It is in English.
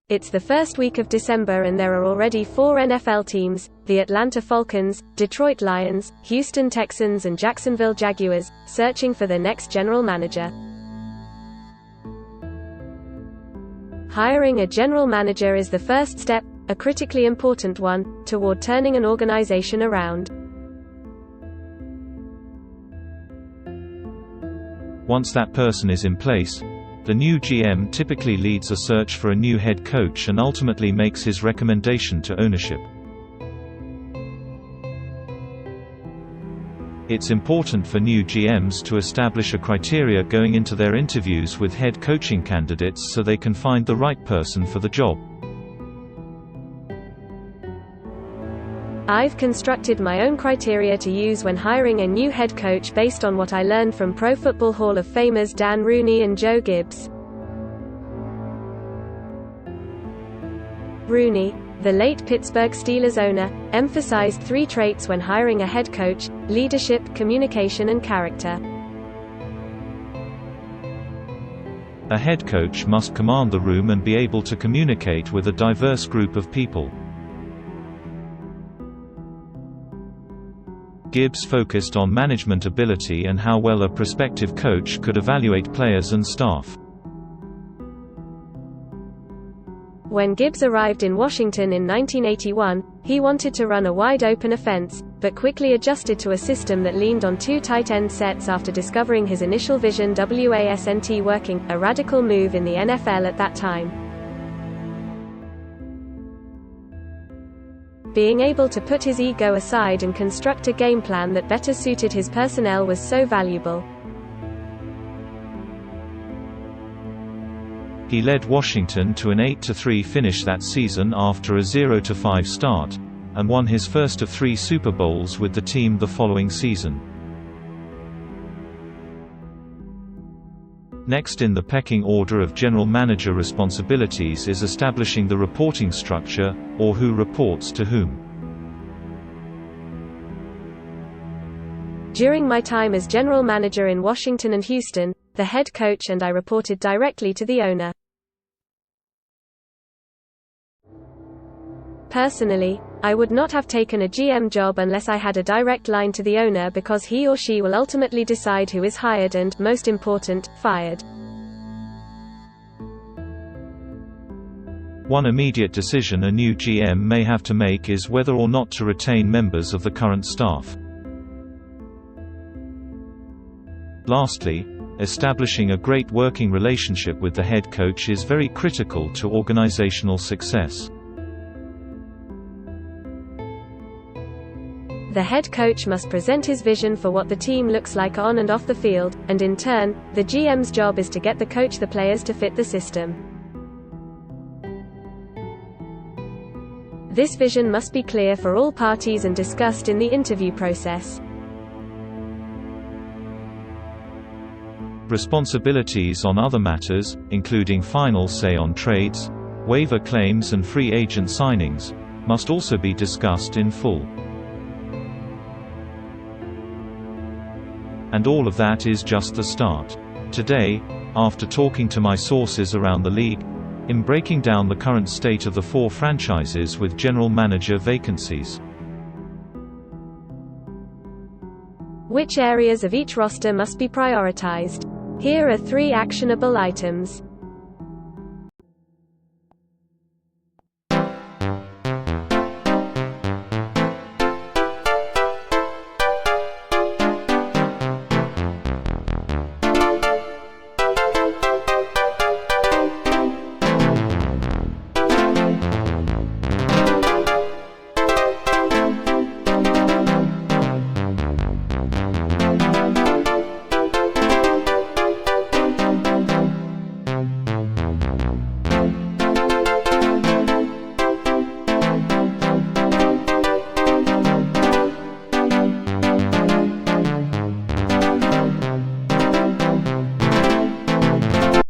It's the first week of December and there are already 4 NFL teams, the Atlanta Falcons, Detroit Lions, Houston Texans and Jacksonville Jaguars, searching for their next general manager. Hiring a general manager is the first step, a critically important one, toward turning an organization around. Once that person is in place, the new GM typically leads a search for a new head coach and ultimately makes his recommendation to ownership. It's important for new GMs to establish a criteria going into their interviews with head coaching candidates so they can find the right person for the job. I've constructed my own criteria to use when hiring a new head coach based on what I learned from Pro Football Hall of Famers Dan Rooney and Joe Gibbs. Rooney, the late Pittsburgh Steelers owner, emphasized 3 traits when hiring a head coach: leadership, communication and character. A head coach must command the room and be able to communicate with a diverse group of people. Gibbs focused on management ability and how well a prospective coach could evaluate players and staff. When Gibbs arrived in Washington in 1981, he wanted to run a wide-open offense, but quickly adjusted to a system that leaned on 2 tight end sets after discovering his initial vision wasn't working, a radical move in the NFL at that time. Being able to put his ego aside and construct a game plan that better suited his personnel was so valuable. He led Washington to an 8-3 finish that season after a 0-5 start, and won his first of 3 Super Bowls with the team the following season. Next in the pecking order of general manager responsibilities is establishing the reporting structure, or who reports to whom. During my time as general manager in Washington and Houston, the head coach and I reported directly to the owner. Personally, I would not have taken a GM job unless I had a direct line to the owner because he or she will ultimately decide who is hired and, most important, fired. One immediate decision a new GM may have to make is whether or not to retain members of the current staff. Lastly, establishing a great working relationship with the head coach is very critical to organizational success. The head coach must present his vision for what the team looks like on and off the field, and in turn, the GM's job is to get the coach the players to fit the system. This vision must be clear for all parties and discussed in the interview process. Responsibilities on other matters, including final say on trades, waiver claims and free agent signings, must also be discussed in full. And all of that is just the start. Today, after talking to my sources around the league, in breaking down the current state of the 4 franchises with general manager vacancies. Which areas of each roster must be prioritized? Here are 3 actionable items.